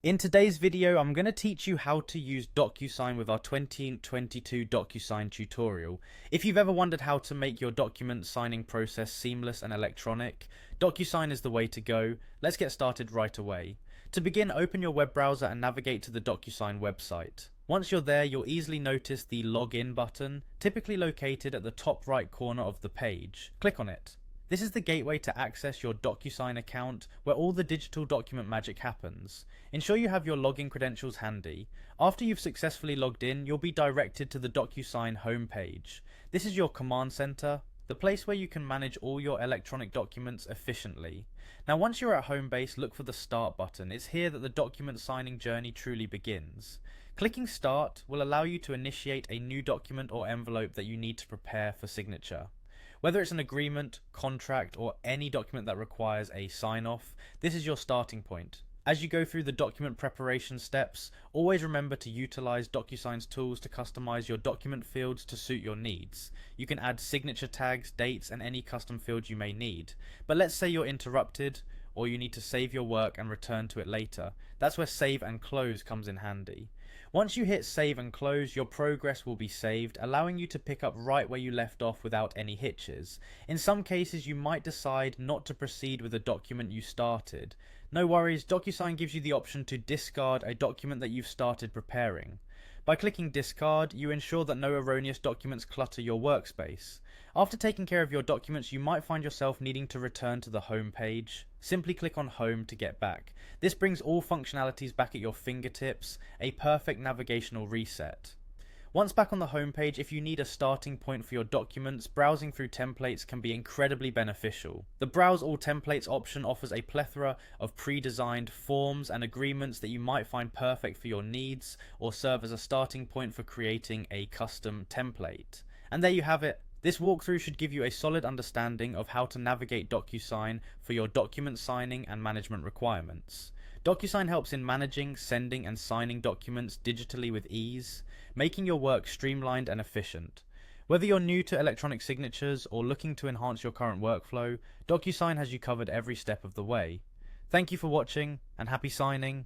In today's video, I'm going to teach you how to use Docusign with our 2022 Docusign tutorial. If you've ever wondered how to make your document signing process seamless and electronic, Docusign is the way to go. Let's get started right away. To begin, open your web browser and navigate to the Docusign website. Once you're there, you'll easily notice the Login button, typically located at the top right corner of the page. Click on it. This is the gateway to access your Docusign account, where all the digital document magic happens. Ensure you have your login credentials handy. After you've successfully logged in, you'll be directed to the Docusign homepage. This is your command center, the place where you can manage all your electronic documents efficiently. Now once you're at home base, look for the Start button. It's here that the document signing journey truly begins. Clicking Start will allow you to initiate a new document or envelope that you need to prepare for signature. Whether it's an agreement, contract, or any document that requires a sign-off, this is your starting point. As you go through the document preparation steps, always remember to utilize Docusign's tools to customize your document fields to suit your needs. You can add signature tags, dates, and any custom fields you may need. But let's say you're interrupted, or you need to save your work and return to it later. That's where Save and Close comes in handy. Once you hit Save and Close, your progress will be saved, allowing you to pick up right where you left off without any hitches. In some cases, you might decide not to proceed with a document you started. No worries, Docusign gives you the option to discard a document that you've started preparing. By clicking Discard, you ensure that no erroneous documents clutter your workspace. After taking care of your documents, you might find yourself needing to return to the home page. Simply click on Home to get back. This brings all functionalities back at your fingertips, a perfect navigational reset. Once back on the home page, if you need a starting point for your documents, browsing through templates can be incredibly beneficial. The Browse All Templates option offers a plethora of pre-designed forms and agreements that you might find perfect for your needs or serve as a starting point for creating a custom template. And there you have it. This walkthrough should give you a solid understanding of how to navigate Docusign for your document signing and management requirements. Docusign helps in managing, sending, and signing documents digitally with ease, making your work streamlined and efficient. Whether you're new to electronic signatures or looking to enhance your current workflow, Docusign has you covered every step of the way. Thank you for watching, and happy signing!